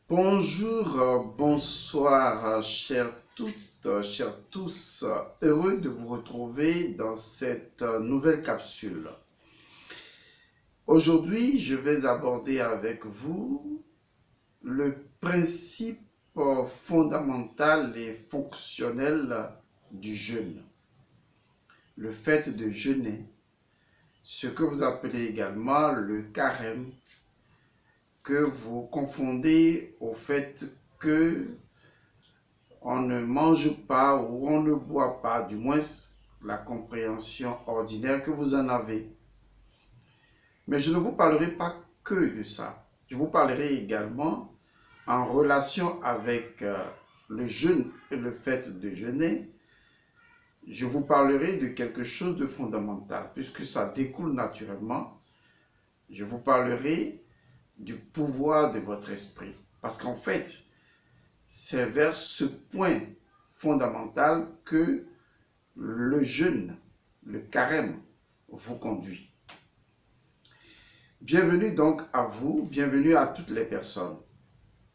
Bonjour, bonsoir, chers toutes, chers tous. Heureux de vous retrouver dans cette nouvelle capsule. Aujourd'hui, je vais aborder avec vous le principe fondamental et fonctionnel du jeûne. Le fait de jeûner, ce que vous appelez également le carême, que vous confondez au fait que on ne mange pas ou on ne boit pas, du moins la compréhension ordinaire que vous en avez. Mais je ne vous parlerai pas que de ça. Je vous parlerai également en relation avec le jeûne et le fait de jeûner. Je vous parlerai de quelque chose de fondamental, puisque ça découle naturellement. Je vous parlerai du pouvoir de votre esprit. Parce qu'en fait, c'est vers ce point fondamental que le jeûne, le carême, vous conduit. Bienvenue donc à vous, bienvenue à toutes les personnes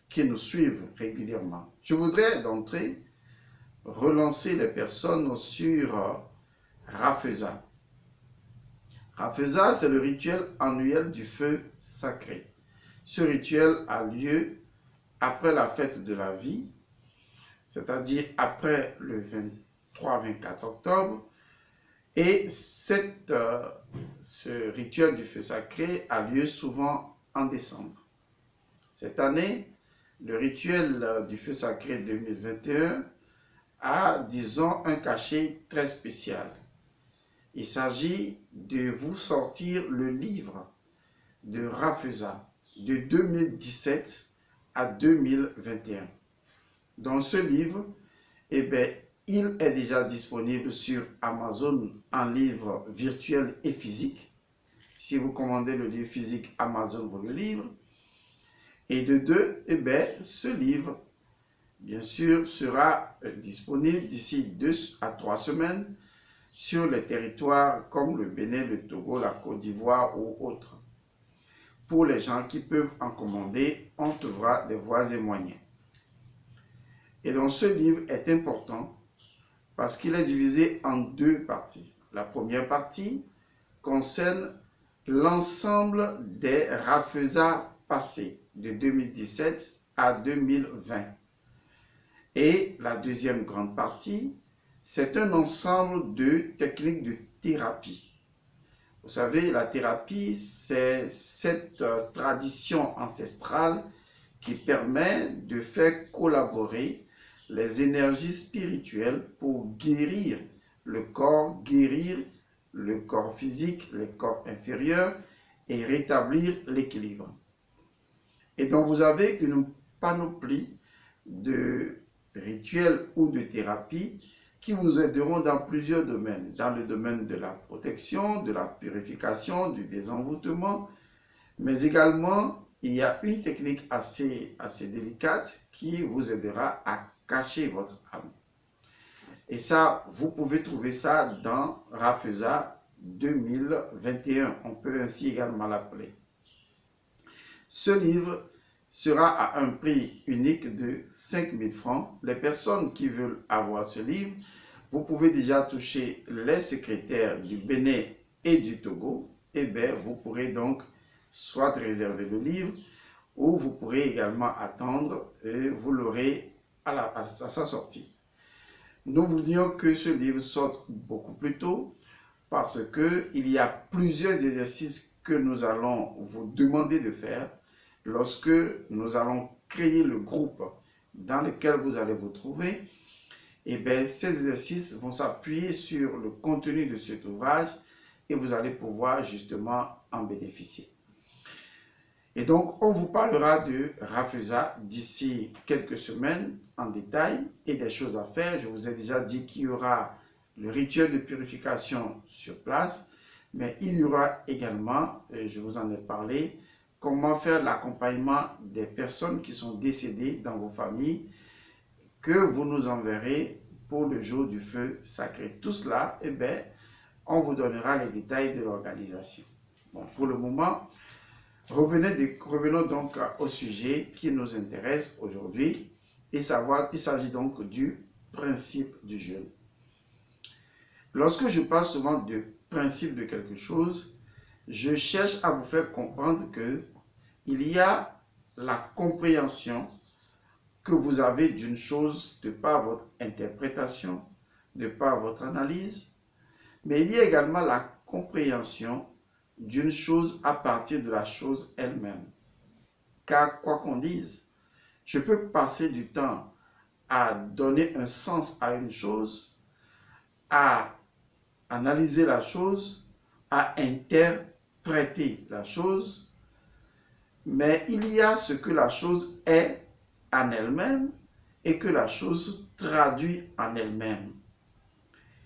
qui nous suivent régulièrement. Je voudrais d'entrée relancer les personnes sur Rafeza. Rafeza, c'est le rituel annuel du feu sacré. Ce rituel a lieu après la fête de la vie, c'est-à-dire après le 23-24 octobre, et ce rituel du feu sacré a lieu souvent en décembre. Cette année, le rituel du feu sacré 2021 a, disons, un cachet très spécial. Il s'agit de vous sortir le livre de Rafeza de 2017 à 2021. Dans ce livre, il est déjà disponible sur Amazon en livre virtuel et physique. Si vous commandez le livre physique, Amazon vous le livre. Et de deux, ce livre, bien sûr, sera disponible d'ici 2 à 3 semaines sur les territoires comme le Bénin, le Togo, la Côte d'Ivoire ou autres. Pour les gens qui peuvent en commander, on trouvera des voies et moyens. Et donc ce livre est important parce qu'il est divisé en 2 parties. La première partie concerne l'ensemble des Rafeza passés de 2017 à 2020. Et la deuxième grande partie, c'est un ensemble de techniques de thérapie. Vous savez, la thérapie, c'est cette tradition ancestrale qui permet de faire collaborer les énergies spirituelles pour guérir le corps physique, le corps inférieur et rétablir l'équilibre. Et donc vous avez une panoplie de rituels ou de thérapies qui vous aideront dans plusieurs domaines. Dans le domaine de la protection, de la purification, du désenvoûtement, mais également il y a une technique assez délicate qui vous aidera à cacher votre âme. Et ça, vous pouvez trouver ça dans Rafeza 2021. On peut ainsi également l'appeler. Ce livre sera à un prix unique de 5 000 francs. Les personnes qui veulent avoir ce livre, vous pouvez déjà toucher les secrétaires du Bénin et du Togo. Vous pourrez donc soit réserver le livre ou vous pourrez également attendre et vous l'aurez à sa sortie. Nous voulions que ce livre sorte beaucoup plus tôt parce qu'il y a plusieurs exercices que nous allons vous demander de faire lorsque nous allons créer le groupe dans lequel vous allez vous trouver. Ces exercices vont s'appuyer sur le contenu de cet ouvrage et vous allez pouvoir justement en bénéficier. Et donc, on vous parlera de Rafeza d'ici quelques semaines en détail et des choses à faire. Je vous ai déjà dit qu'il y aura le rituel de purification sur place, mais il y aura également, et je vous en ai parlé, comment faire l'accompagnement des personnes qui sont décédées dans vos familles que vous nous enverrez pour le jour du feu sacré. Tout cela, on vous donnera les détails de l'organisation. Bon, pour le moment, Revenons donc au sujet qui nous intéresse aujourd'hui, et savoir, il s'agit donc du principe du jeûne. Lorsque je parle souvent de principe de quelque chose, je cherche à vous faire comprendre que il y a la compréhension que vous avez d'une chose de par votre interprétation, de par votre analyse, mais il y a également la compréhension d'une chose à partir de la chose elle-même. Car quoi qu'on dise, je peux passer du temps à donner un sens à une chose, à analyser la chose, à interpréter la chose, mais il y a ce que la chose est en elle-même et que la chose traduit en elle-même.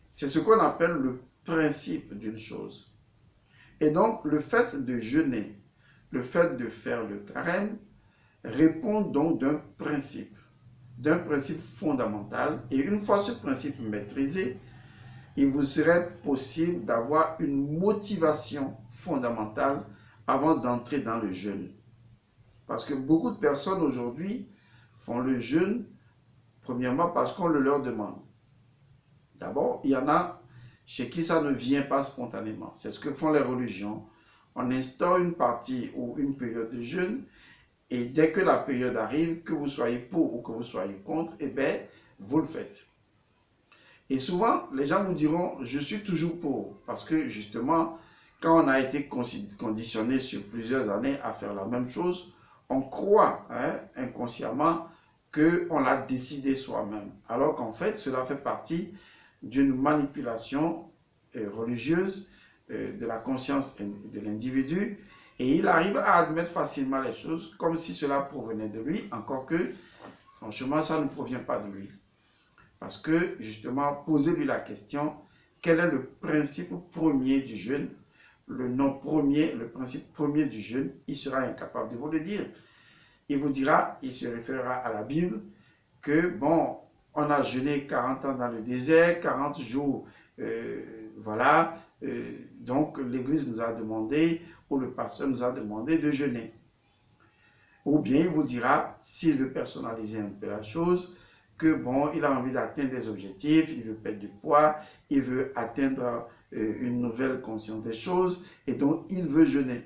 C'est ce qu'on appelle le principe d'une chose. Et donc, le fait de jeûner, le fait de faire le carême, répond donc d'un principe fondamental. Et une fois ce principe maîtrisé, il vous serait possible d'avoir une motivation fondamentale avant d'entrer dans le jeûne. Parce que beaucoup de personnes aujourd'hui font le jeûne, premièrement parce qu'on le leur demande. D'abord, il y en a chez qui ça ne vient pas spontanément. C'est ce que font les religions. On instaure une partie ou une période de jeûne, et dès que la période arrive, que vous soyez pour ou que vous soyez contre, eh bien, vous le faites. Et souvent, les gens vous diront, je suis toujours pour, parce que justement, quand on a été conditionné sur plusieurs années à faire la même chose, on croit inconsciemment qu'on l'a décidé soi-même. Alors qu'en fait, cela fait partie d'une manipulation religieuse de la conscience de l'individu, et il arrive à admettre facilement les choses comme si cela provenait de lui, encore que, franchement, ça ne provient pas de lui. Parce que, justement, posez-lui la question, quel est le principe premier du jeûne? Le nom premier, le principe premier du jeûne, il sera incapable de vous le dire. Il vous dira, il se référera à la Bible, que, bon, on a jeûné 40 ans dans le désert, 40 jours, voilà, donc l'Église nous a demandé, ou le pasteur nous a demandé de jeûner. Ou bien il vous dira, s'il veut personnaliser un peu la chose, que bon, il a envie d'atteindre des objectifs, il veut perdre du poids, il veut atteindre une nouvelle conscience des choses, et donc il veut jeûner.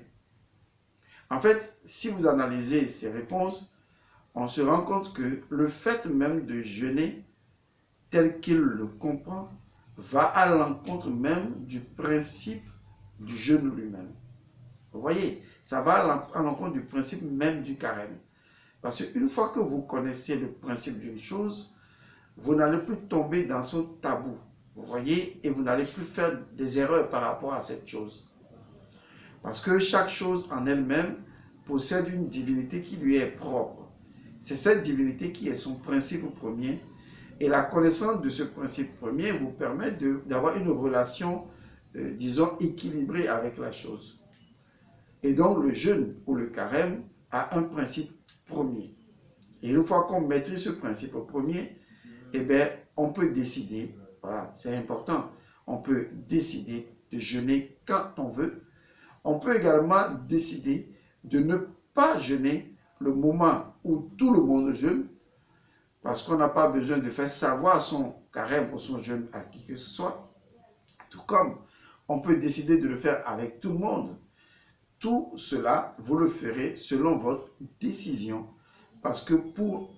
En fait, si vous analysez ces réponses, on se rend compte que le fait même de jeûner, tel qu'il le comprend, va à l'encontre même du principe du jeûne lui-même. Vous voyez, ça va à l'encontre du principe même du carême. Parce qu'une fois que vous connaissez le principe d'une chose, vous n'allez plus tomber dans son tabou. Vous voyez, et vous n'allez plus faire des erreurs par rapport à cette chose. Parce que chaque chose en elle-même possède une divinité qui lui est propre. C'est cette divinité qui est son principe premier. Et la connaissance de ce principe premier vous permet d'avoir une relation, disons, équilibrée avec la chose. Et donc, le jeûne ou le carême a un principe premier. Et une fois qu'on maîtrise ce principe premier, eh bien, on peut décider, voilà, c'est important, on peut décider de jeûner quand on veut. On peut également décider de ne pas jeûner le moment où tout le monde jeûne, parce qu'on n'a pas besoin de faire savoir son carême ou son jeûne à qui que ce soit. Tout comme on peut décider de le faire avec tout le monde. Tout cela, vous le ferez selon votre décision. Parce que pour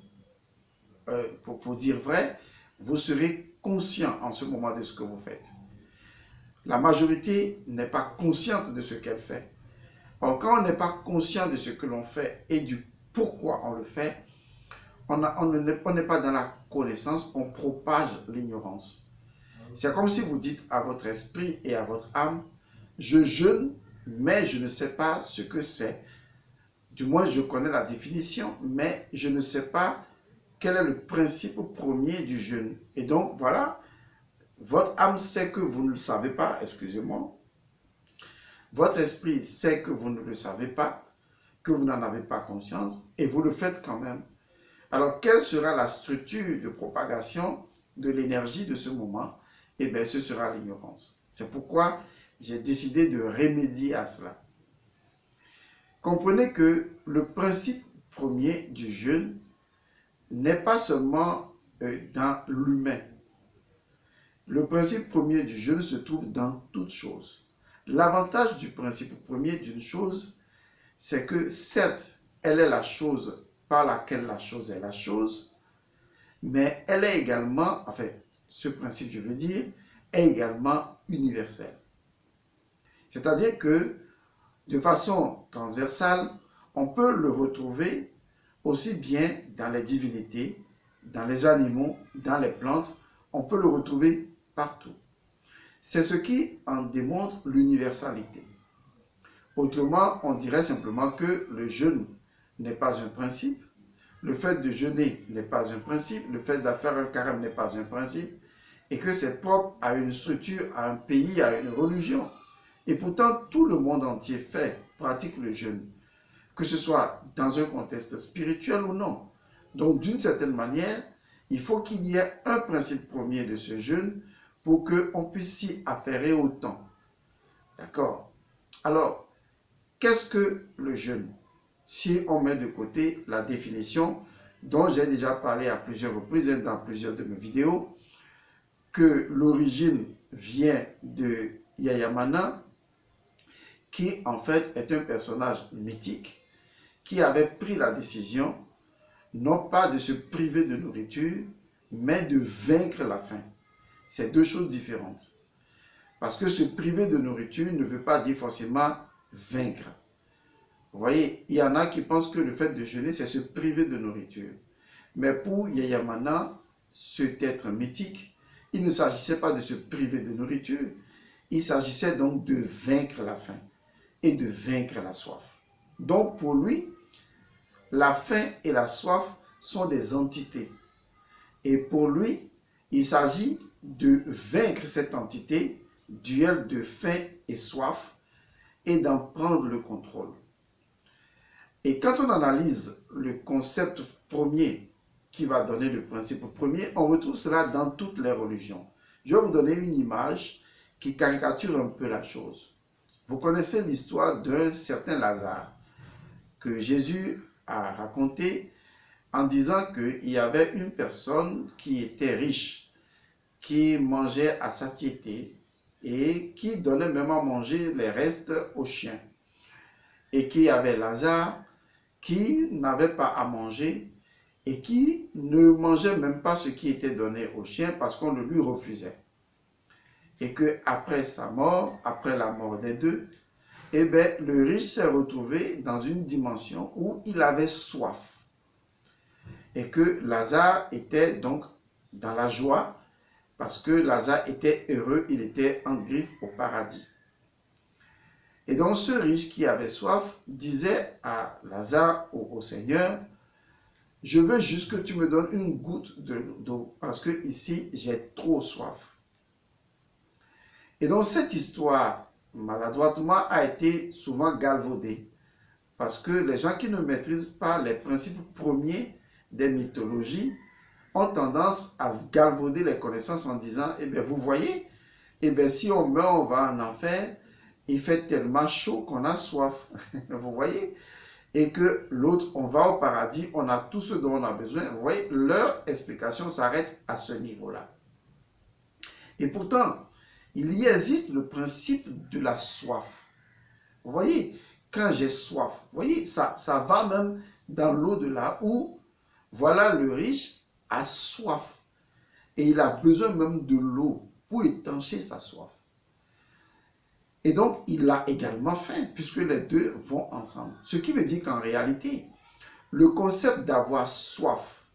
dire vrai, vous serez conscient en ce moment de ce que vous faites. La majorité n'est pas consciente de ce qu'elle fait. Or, quand on n'est pas conscient de ce que l'on fait et du pourquoi on le fait, on n'est pas dans la connaissance, on propage l'ignorance. C'est comme si vous dites à votre esprit et à votre âme, je jeûne, mais je ne sais pas ce que c'est. Du moins, je connais la définition, mais je ne sais pas quel est le principe premier du jeûne. Et donc, voilà, votre âme sait que vous ne le savez pas, excusez-moi. Votre esprit sait que vous ne le savez pas, que vous n'en avez pas conscience, et vous le faites quand même. Alors, quelle sera la structure de propagation de l'énergie de ce moment? Eh bien, ce sera l'ignorance. C'est pourquoi j'ai décidé de remédier à cela. comprenez que le principe premier du jeûne n'est pas seulement dans l'humain. Le principe premier du jeûne se trouve dans toute chose. L'avantage du principe premier d'une chose, c'est que certes, elle est la chose par laquelle la chose est la chose, mais elle est également, enfin, ce principe, je veux dire, est également universel. C'est-à-dire que, de façon transversale, on peut le retrouver aussi bien dans les divinités, dans les animaux, dans les plantes, on peut le retrouver partout. C'est ce qui en démontre l'universalité. Autrement, on dirait simplement que le jeûne n'est pas un principe, le fait de jeûner n'est pas un principe, le fait de faire un carême n'est pas un principe, et que c'est propre à une structure, à un pays, à une religion. Et pourtant, tout le monde entier pratique le jeûne, que ce soit dans un contexte spirituel ou non. Donc, d'une certaine manière, il faut qu'il y ait un principe premier de ce jeûne pour qu'on puisse s'y affairer autant. D'accord? Alors, qu'est-ce que le jeûne? Si on met de côté la définition dont j'ai déjà parlé à plusieurs reprises dans plusieurs de mes vidéos, que l'origine vient de Yayamana, qui en fait est un personnage mythique, qui avait pris la décision, non pas de se priver de nourriture, mais de vaincre la faim. C'est deux choses différentes. Parce que se priver de nourriture ne veut pas dire forcément vaincre. Vous voyez, il y en a qui pensent que le fait de jeûner, c'est se priver de nourriture. Mais pour Yayamana, cet être mythique, il ne s'agissait pas de se priver de nourriture, il s'agissait donc de vaincre la faim et de vaincre la soif. Donc pour lui, la faim et la soif sont des entités. Et pour lui, il s'agit de vaincre cette entité, duel de faim et soif, et d'en prendre le contrôle. Et quand on analyse le concept premier qui va donner le principe premier, on retrouve cela dans toutes les religions. Je vais vous donner une image qui caricature un peu la chose. Vous connaissez l'histoire d'un certain Lazare que Jésus a raconté en disant qu'il y avait une personne qui était riche, qui mangeait à satiété et qui donnait même à manger les restes aux chiens. Et qu'il y avait Lazare qui n'avait pas à manger et qui ne mangeait même pas ce qui était donné aux chiens parce qu'on le lui refusait. Et qu'après sa mort, après la mort des deux, eh bien, le riche s'est retrouvé dans une dimension où il avait soif. Et que Lazare était donc dans la joie parce que Lazare était heureux, il était en griffe au paradis. Et donc ce riche qui avait soif disait à Lazare, au Seigneur, je veux juste que tu me donnes une goutte d'eau parce que ici j'ai trop soif. Et donc cette histoire maladroitement a été souvent galvaudée parce que les gens qui ne maîtrisent pas les principes premiers des mythologies ont tendance à galvauder les connaissances en disant, eh bien vous voyez, eh bien si on meurt on va en enfer, il fait tellement chaud qu'on a soif, vous voyez, et que l'autre, on va au paradis, on a tout ce dont on a besoin. Vous voyez, leur explication s'arrête à ce niveau-là. Et pourtant, il y existe le principe de la soif. Vous voyez, quand j'ai soif, vous voyez, ça va même dans l'au-delà où, voilà, le riche a soif. Et il a besoin même de l'eau pour étancher sa soif. Et donc, il a également faim, puisque les deux vont ensemble. Ce qui veut dire qu'en réalité, le concept d'avoir soif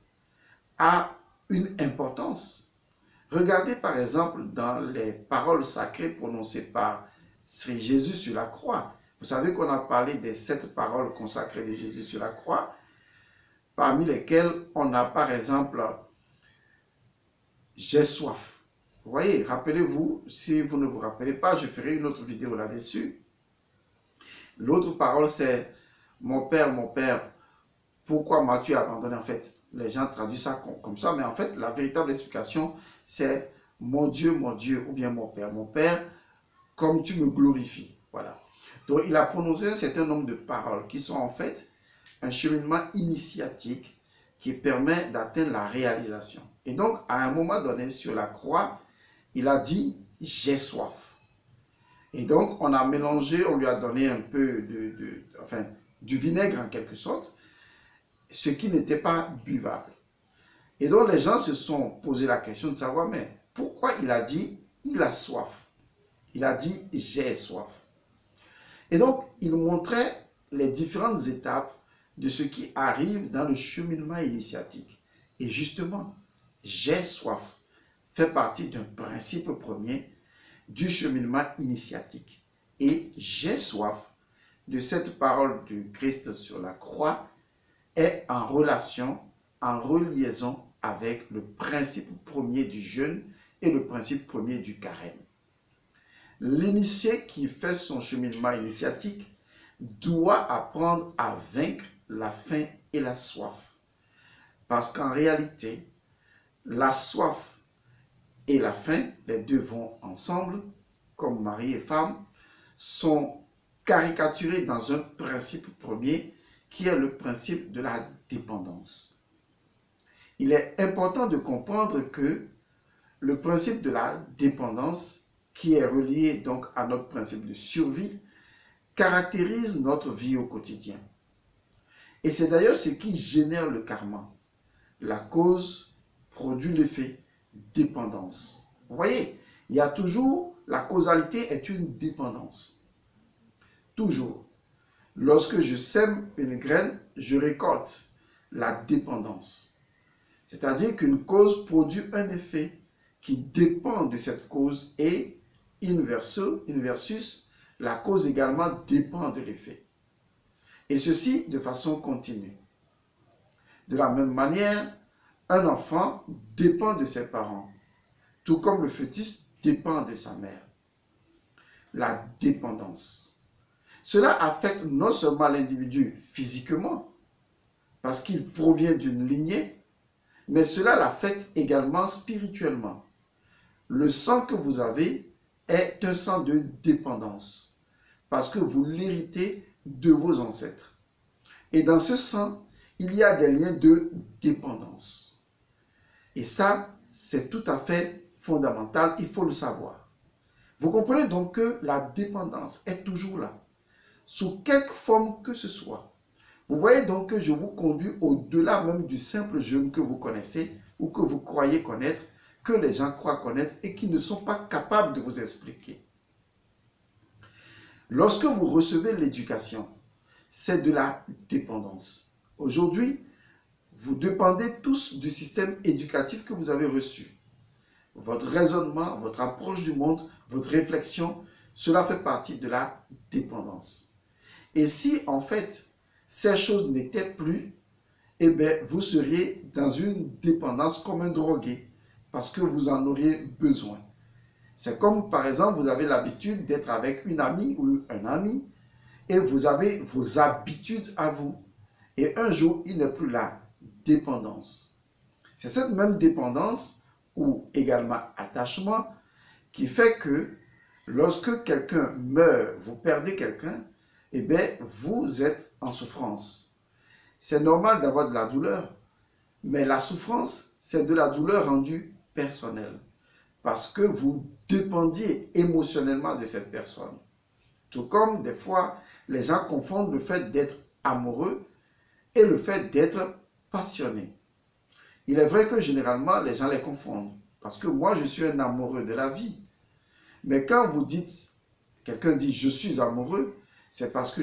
a une importance. Regardez par exemple dans les paroles sacrées prononcées par Jésus sur la croix. Vous savez qu'on a parlé des 7 paroles consacrées de Jésus sur la croix, parmi lesquelles on a par exemple « j'ai soif ». Vous voyez, rappelez-vous, si vous ne vous rappelez pas, je ferai une autre vidéo là-dessus. L'autre parole, c'est « mon Père, pourquoi m'as-tu abandonné ?» En fait, les gens traduisent ça comme ça, mais en fait, la véritable explication, c'est « mon Dieu, ou bien mon Père, comme tu me glorifies. » Voilà. Donc, il a prononcé un certain nombre de paroles qui sont en fait un cheminement initiatique qui permet d'atteindre la réalisation. Et donc, à un moment donné, sur la croix, il a dit « j'ai soif ». Et donc, on a mélangé, on lui a donné un peu du vinaigre en quelque sorte, ce qui n'était pas buvable. Et donc, les gens se sont posé la question de savoir, mais pourquoi il a dit « il a soif ». Il a dit « j'ai soif ». Et donc, il montrait les différentes étapes de ce qui arrive dans le cheminement initiatique. Et justement, « j'ai soif » fait partie d'un principe premier du cheminement initiatique. Et « j'ai soif » de cette parole du Christ sur la croix est en relation, en reliaison avec le principe premier du jeûne et le principe premier du carême. L'initié qui fait son cheminement initiatique doit apprendre à vaincre la faim et la soif. Parce qu'en réalité, la soif et la faim, les deux vont ensemble, comme mari et femme, sont caricaturés dans un principe premier qui est le principe de la dépendance. Il est important de comprendre que le principe de la dépendance, qui est relié donc à notre principe de survie, caractérise notre vie au quotidien. Et c'est d'ailleurs ce qui génère le karma. La cause produit l'effet, dépendance. Vous voyez, il y a toujours, la causalité est une dépendance. Toujours. Lorsque je sème une graine, je récolte la dépendance. C'est-à-dire qu'une cause produit un effet qui dépend de cette cause et inversus, la cause également dépend de l'effet. Et ceci de façon continue. De la même manière, un enfant dépend de ses parents, tout comme le fœtus dépend de sa mère. La dépendance. Cela affecte non seulement l'individu physiquement, parce qu'il provient d'une lignée, mais cela l'affecte également spirituellement. Le sang que vous avez est un sang de dépendance, parce que vous l'héritez de vos ancêtres. Et dans ce sang, il y a des liens de dépendance. Et ça, c'est tout à fait fondamental, il faut le savoir. Vous comprenez donc que la dépendance est toujours là, sous quelque forme que ce soit. Vous voyez donc que je vous conduis au-delà même du simple jeûne que vous connaissez ou que vous croyez connaître, que les gens croient connaître et qui ne sont pas capables de vous expliquer. Lorsque vous recevez l'éducation, c'est de la dépendance. Aujourd'hui, vous dépendez tous du système éducatif que vous avez reçu. Votre raisonnement, votre approche du monde, votre réflexion, cela fait partie de la dépendance. Et si en fait, ces choses n'étaient plus, eh bien, vous seriez dans une dépendance comme un drogué, parce que vous en auriez besoin. C'est comme, par exemple, vous avez l'habitude d'être avec une amie ou un ami, et vous avez vos habitudes à vous. Et un jour, il n'est plus là. Dépendance. C'est cette même dépendance, ou également attachement, qui fait que lorsque quelqu'un meurt, vous perdez quelqu'un, eh bien, vous êtes en souffrance. C'est normal d'avoir de la douleur, mais la souffrance, c'est de la douleur rendue personnelle, parce que vous dépendiez émotionnellement de cette personne. Tout comme des fois, les gens confondent le fait d'être amoureux et le fait d'être passionné. Il est vrai que généralement, les gens les confondent, parce que moi, je suis un amoureux de la vie. Mais quand vous dites, quelqu'un dit « je suis amoureux », c'est parce que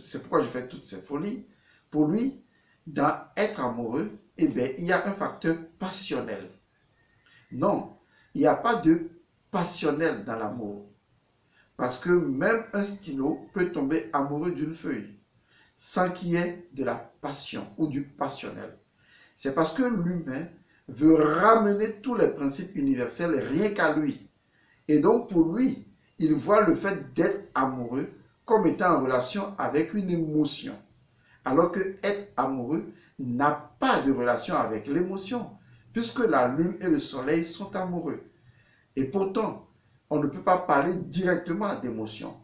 c'est pourquoi je fais toutes ces folies. Pour lui, dans être amoureux, eh bien, il y a un facteur passionnel. Non, il n'y a pas de passionnel dans l'amour. Parce que même un stylo peut tomber amoureux d'une feuille, sans qu'il y ait de la passion ou du passionnel. C'est parce que l'humain veut ramener tous les principes universels rien qu'à lui. Et donc pour lui, il voit le fait d'être amoureux comme étant en relation avec une émotion. Alors que être amoureux n'a pas de relation avec l'émotion, puisque la lune et le soleil sont amoureux. Et pourtant, on ne peut pas parler directement d'émotion.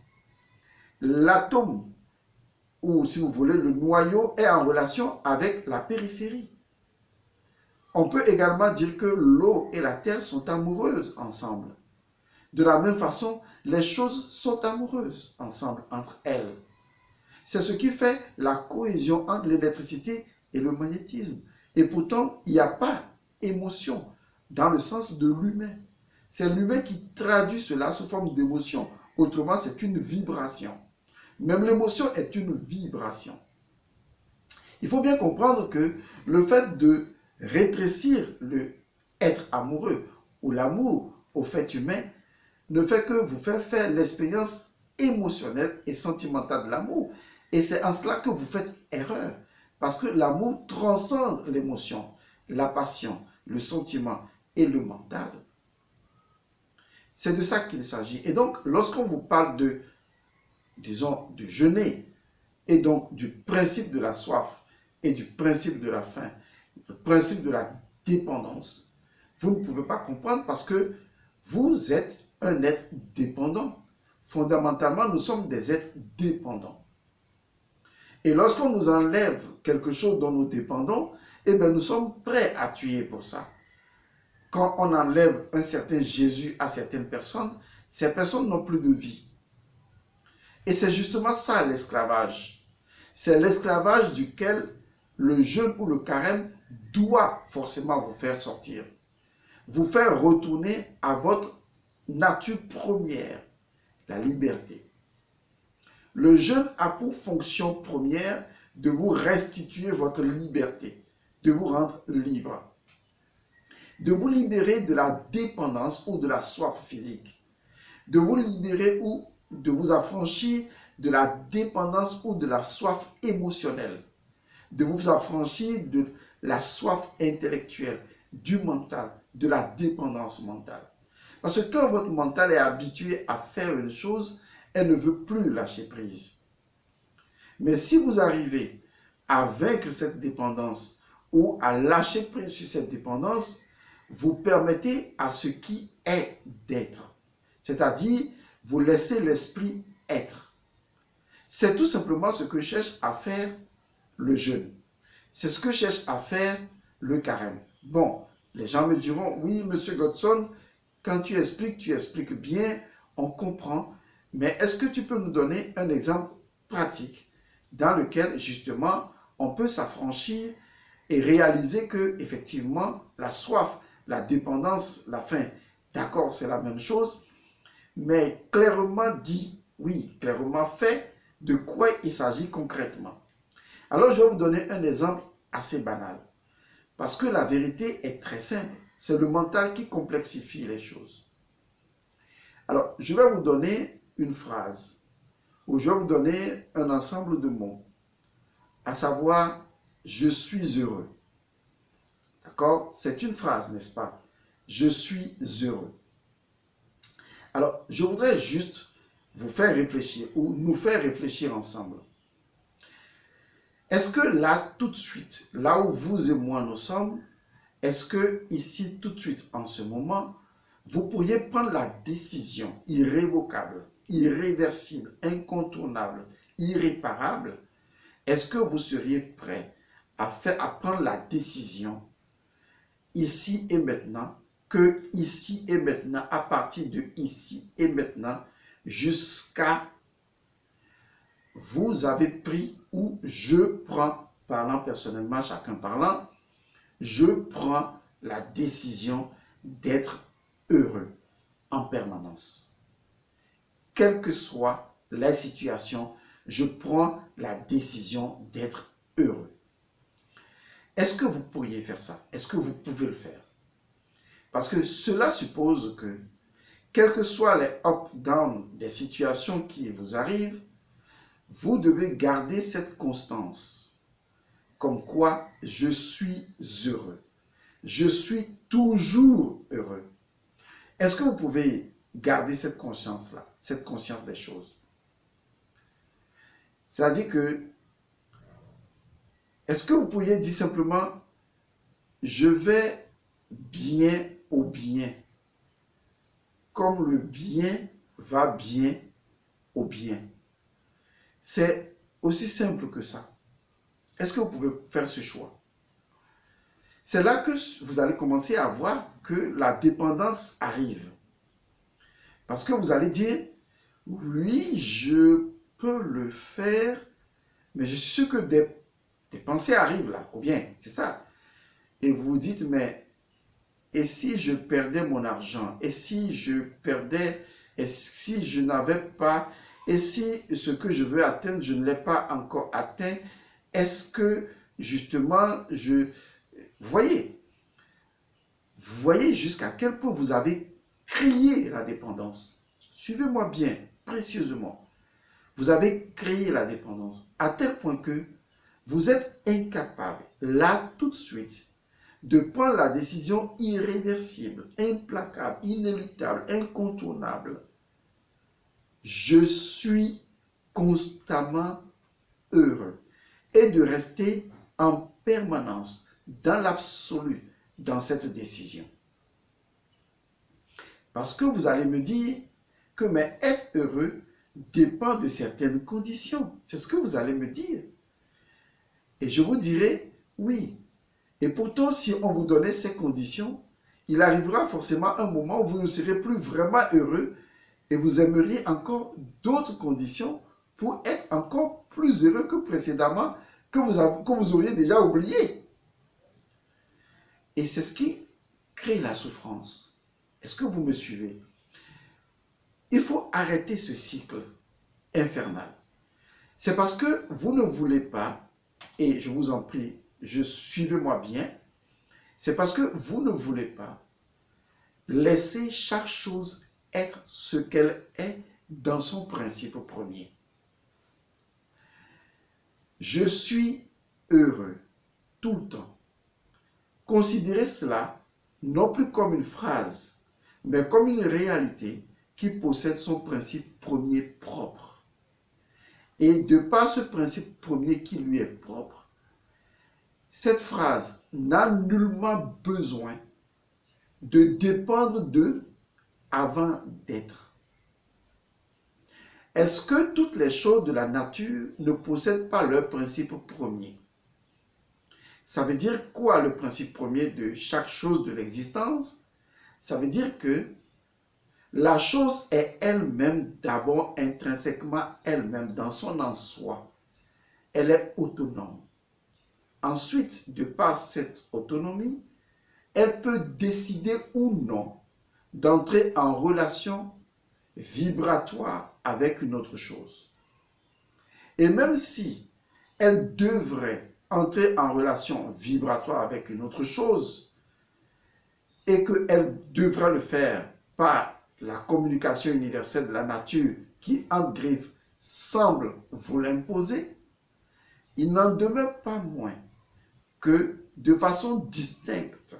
l'atome, ou si vous voulez, le noyau est en relation avec la périphérie. On peut également dire que l'eau et la terre sont amoureuses ensemble. De la même façon, les choses sont amoureuses ensemble, entre elles. C'est ce qui fait la cohésion entre l'électricité et le magnétisme. Et pourtant, il n'y a pas émotion dans le sens de l'humain. C'est l'humain qui traduit cela sous forme d'émotion. Autrement, c'est une vibration. Même l'émotion est une vibration. Il faut bien comprendre que le fait de rétrécir le être amoureux ou l'amour au fait humain ne fait que vous faire l'expérience émotionnelle et sentimentale de l'amour. Et c'est en cela que vous faites erreur. Parce que l'amour transcende l'émotion, la passion, le sentiment et le mental. C'est de ça qu'il s'agit. Et donc, lorsqu'on vous parle de, disons, du jeûner, et donc du principe de la soif et du principe de la faim, du principe de la dépendance, vous ne pouvez pas comprendre parce que vous êtes un être dépendant. Fondamentalement, nous sommes des êtres dépendants. Et lorsqu'on nous enlève quelque chose dont nous dépendons, eh bien, nous sommes prêts à tuer pour ça. Quand on enlève un certain Jésus à certaines personnes, ces personnes n'ont plus de vie. Et c'est justement ça l'esclavage. C'est l'esclavage duquel le jeûne ou le carême doit forcément vous faire sortir. Vous faire retourner à votre nature première, la liberté. Le jeûne a pour fonction première de vous restituer votre liberté, de vous rendre libre, de vous libérer de la dépendance ou de la soif physique, de vous libérer ou de vous affranchir de la dépendance ou de la soif émotionnelle, de vous affranchir de la soif intellectuelle, du mental, de la dépendance mentale. Parce que quand votre mental est habitué à faire une chose, elle ne veut plus lâcher prise. Mais si vous arrivez à vaincre cette dépendance ou à lâcher prise sur cette dépendance, vous permettez à ce qui est d'être. C'est-à-dire, vous laissez l'esprit être. C'est tout simplement ce que cherche à faire le jeûne. C'est ce que cherche à faire le carême. Bon, les gens me diront, oui, monsieur Godson, quand tu expliques bien, on comprend. Mais est-ce que tu peux nous donner un exemple pratique dans lequel, justement, on peut s'affranchir et réaliser que, effectivement, la soif, la dépendance, la faim, d'accord, c'est la même chose, mais clairement dit, oui, clairement fait, de quoi il s'agit concrètement. Alors, je vais vous donner un exemple assez banal. Parce que la vérité est très simple. C'est le mental qui complexifie les choses. Alors, je vais vous donner une phrase, ou je vais vous donner un ensemble de mots, à savoir, je suis heureux. D'accord? C'est une phrase, n'est-ce pas? Je suis heureux. Alors, je voudrais juste vous faire réfléchir, ou nous faire réfléchir ensemble. Est-ce que là, tout de suite, là où vous et moi nous sommes, est-ce que ici, tout de suite, en ce moment, vous pourriez prendre la décision irrévocable, irréversible, incontournable, irréparable? Est-ce que vous seriez prêt à prendre la décision ici et maintenant, que ici et maintenant, à partir de ici et maintenant, jusqu'à vous avez pris ou je prends, parlant personnellement, chacun parlant, je prends la décision d'être heureux en permanence. Quelle que soit la situation, je prends la décision d'être heureux. Est-ce que vous pourriez faire ça? Est-ce que vous pouvez le faire? Parce que cela suppose que, quels que soient les up-down des situations qui vous arrivent, vous devez garder cette constance. Comme quoi, je suis heureux. Je suis toujours heureux. Est-ce que vous pouvez garder cette conscience-là, cette conscience des choses? C'est-à-dire que, est-ce que vous pourriez dire simplement, je vais bien au bien, comme le bien va bien au bien. C'est aussi simple que ça. Est-ce que vous pouvez faire ce choix? C'est là que vous allez commencer à voir que la dépendance arrive. Parce que vous allez dire, oui, je peux le faire, mais je suis sûr que des pensées arrivent là, ou bien, c'est ça. Et vous vous dites, mais et si je perdais mon argent? Et si je perdais, et si je n'avais pas, et si ce que je veux atteindre, je ne l'ai pas encore atteint? Est-ce que justement, vous voyez jusqu'à quel point vous avez créé la dépendance. Suivez-moi bien, précieusement. Vous avez créé la dépendance à tel point que vous êtes incapable, là, tout de suite, de prendre la décision irréversible, implacable, inéluctable, incontournable. Je suis constamment heureux. Et de rester en permanence, dans l'absolu, dans cette décision. Parce que vous allez me dire que mais être heureux dépend de certaines conditions. C'est ce que vous allez me dire. Et je vous dirai, oui. Et pourtant, si on vous donnait ces conditions, il arrivera forcément un moment où vous ne serez plus vraiment heureux et vous aimeriez encore d'autres conditions pour être encore plus heureux que précédemment, que vous auriez déjà oublié. Et c'est ce qui crée la souffrance. Est-ce que vous me suivez? Il faut arrêter ce cycle infernal. C'est parce que vous ne voulez pas, et je vous en prie, suivez-moi bien, c'est parce que vous ne voulez pas laisser chaque chose être ce qu'elle est dans son principe premier. Je suis heureux tout le temps. Considérez cela non plus comme une phrase, mais comme une réalité qui possède son principe premier propre. Et de par ce principe premier qui lui est propre, cette phrase n'a nullement besoin de dépendre d'eux avant d'être. Est-ce que toutes les choses de la nature ne possèdent pas leur principe premier? Ça veut dire quoi le principe premier de chaque chose de l'existence? Ça veut dire que la chose est elle-même d'abord intrinsèquement elle-même dans son en soi. Elle est autonome. Ensuite, de par cette autonomie, elle peut décider ou non d'entrer en relation vibratoire avec une autre chose. Et même si elle devrait entrer en relation vibratoire avec une autre chose et qu'elle devra le faire par la communication universelle de la nature qui, en griffe, semble vous l'imposer, il n'en demeure pas moins que de façon distincte,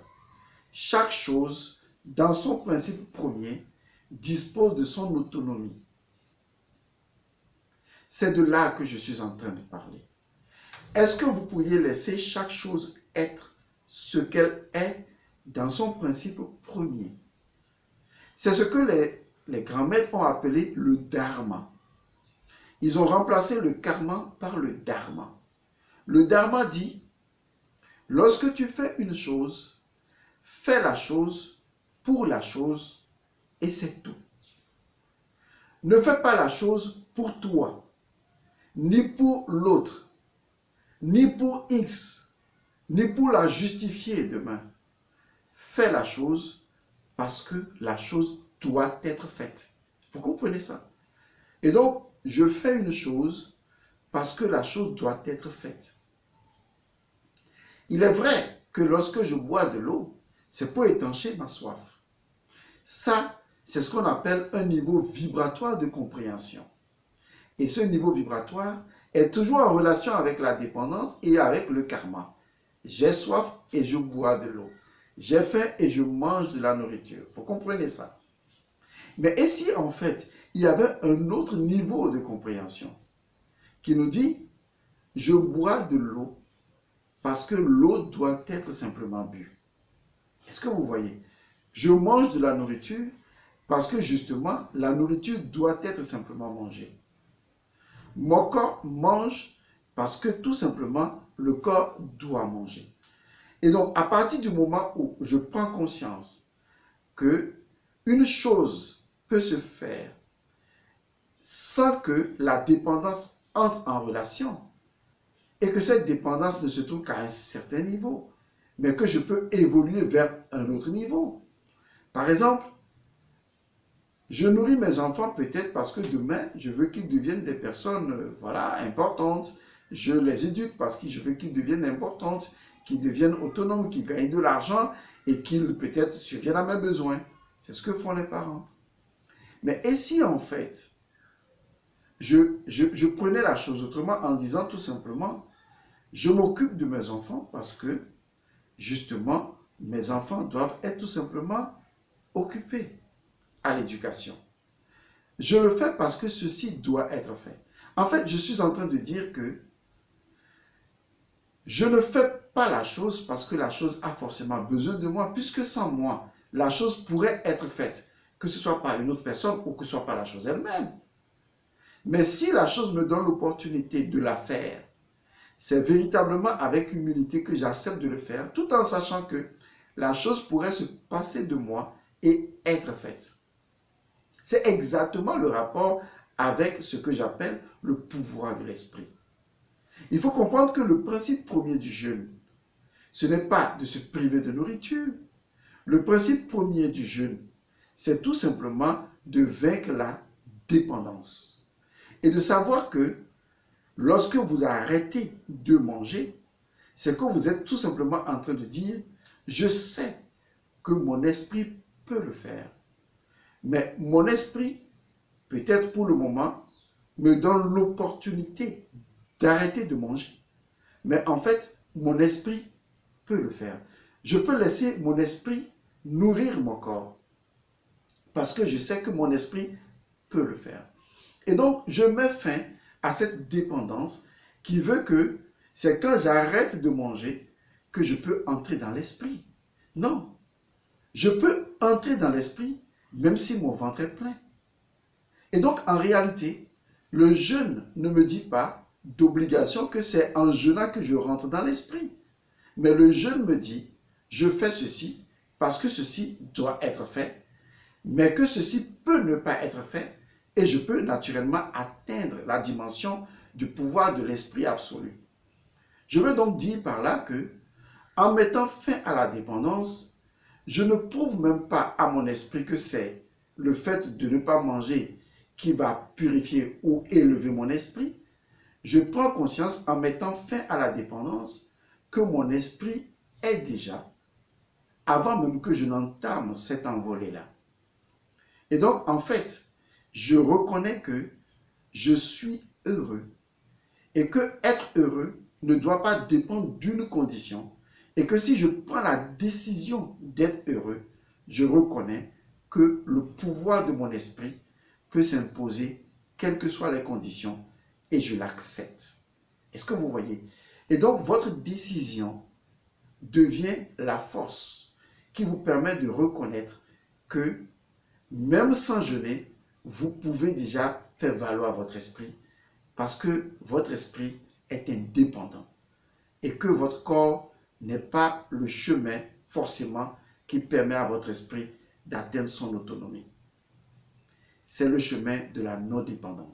chaque chose, dans son principe premier, dispose de son autonomie. C'est de là que je suis en train de parler. Est-ce que vous pourriez laisser chaque chose être ce qu'elle est dans son principe premier? C'est ce que les grands maîtres ont appelé le dharma. Ils ont remplacé le karma par le dharma. Le dharma dit, lorsque tu fais une chose, fais la chose pour la chose et c'est tout. Ne fais pas la chose pour toi, ni pour l'autre, ni pour X, ni pour la justifier demain. Fais la chose parce que la chose doit être faite. Vous comprenez ça? Et donc, je fais une chose parce que la chose doit être faite. Il est vrai que lorsque je bois de l'eau, c'est pour étancher ma soif. Ça, c'est ce qu'on appelle un niveau vibratoire de compréhension. Et ce niveau vibratoire est toujours en relation avec la dépendance et avec le karma. J'ai soif et je bois de l'eau. J'ai faim et je mange de la nourriture. Vous comprenez ça? Mais et si en fait, il y avait un autre niveau de compréhension qui nous dit, je bois de l'eau parce que l'eau doit être simplement bue. Est-ce que vous voyez? Je mange de la nourriture parce que justement, la nourriture doit être simplement mangée. Mon corps mange parce que tout simplement, le corps doit manger. Et donc, à partir du moment où je prends conscience que une chose peut se faire sans que la dépendance entre en relation et que cette dépendance ne se trouve qu'à un certain niveau, mais que je peux évoluer vers un autre niveau. Par exemple, je nourris mes enfants peut-être parce que demain, je veux qu'ils deviennent des personnes voilà, importantes. Je les éduque parce que je veux qu'ils deviennent importantes, qu'ils deviennent autonomes, qu'ils gagnent de l'argent et qu'ils peut-être surviennent à mes besoins. C'est ce que font les parents. Mais et si en fait, je prenais la chose autrement en disant tout simplement, je m'occupe de mes enfants parce que justement, mes enfants doivent être tout simplement occupés à l'éducation. Je le fais parce que ceci doit être fait. En fait, je suis en train de dire que je ne fais pas la chose parce que la chose a forcément besoin de moi, puisque sans moi, la chose pourrait être faite, que ce soit par une autre personne ou que ce soit par la chose elle-même. Mais si la chose me donne l'opportunité de la faire, c'est véritablement avec humilité que j'accepte de le faire, tout en sachant que la chose pourrait se passer de moi et être faite. C'est exactement le rapport avec ce que j'appelle le pouvoir de l'esprit. Il faut comprendre que le principe premier du jeûne, ce n'est pas de se priver de nourriture. Le principe premier du jeûne, c'est tout simplement de vaincre la dépendance. Et de savoir que lorsque vous arrêtez de manger, c'est que vous êtes tout simplement en train de dire, je sais que mon esprit peut le faire. Mais mon esprit, peut-être pour le moment, me donne l'opportunité d'arrêter de manger. Mais en fait, mon esprit peut le faire. Je peux laisser mon esprit nourrir mon corps. Parce que je sais que mon esprit peut le faire. Et donc, je mets fin à cette dépendance qui veut que c'est quand j'arrête de manger que je peux entrer dans l'esprit. Non. Je peux entrer dans l'esprit même si mon ventre est plein. Et donc, en réalité, le jeûne ne me dit pas d'obligation que c'est en jeûnant que je rentre dans l'esprit. Mais le jeûne me dit, je fais ceci parce que ceci doit être fait, mais que ceci peut ne pas être fait et je peux naturellement atteindre la dimension du pouvoir de l'esprit absolu. Je veux donc dire par là que, en mettant fin à la dépendance, je ne prouve même pas à mon esprit que c'est le fait de ne pas manger qui va purifier ou élever mon esprit. Je prends conscience en mettant fin à la dépendance que mon esprit est déjà, avant même que je n'entame cette envolée-là. Et donc, en fait, je reconnais que je suis heureux et que être heureux ne doit pas dépendre d'une condition et que si je prends la décision d'être heureux, je reconnais que le pouvoir de mon esprit peut s'imposer quelles que soient les conditions et je l'accepte. Est-ce que vous voyez? Et donc, votre décision devient la force qui vous permet de reconnaître que même sans jeûner, vous pouvez déjà faire valoir votre esprit parce que votre esprit est indépendant et que votre corps n'est pas le chemin forcément qui permet à votre esprit d'atteindre son autonomie. C'est le chemin de la non-dépendance.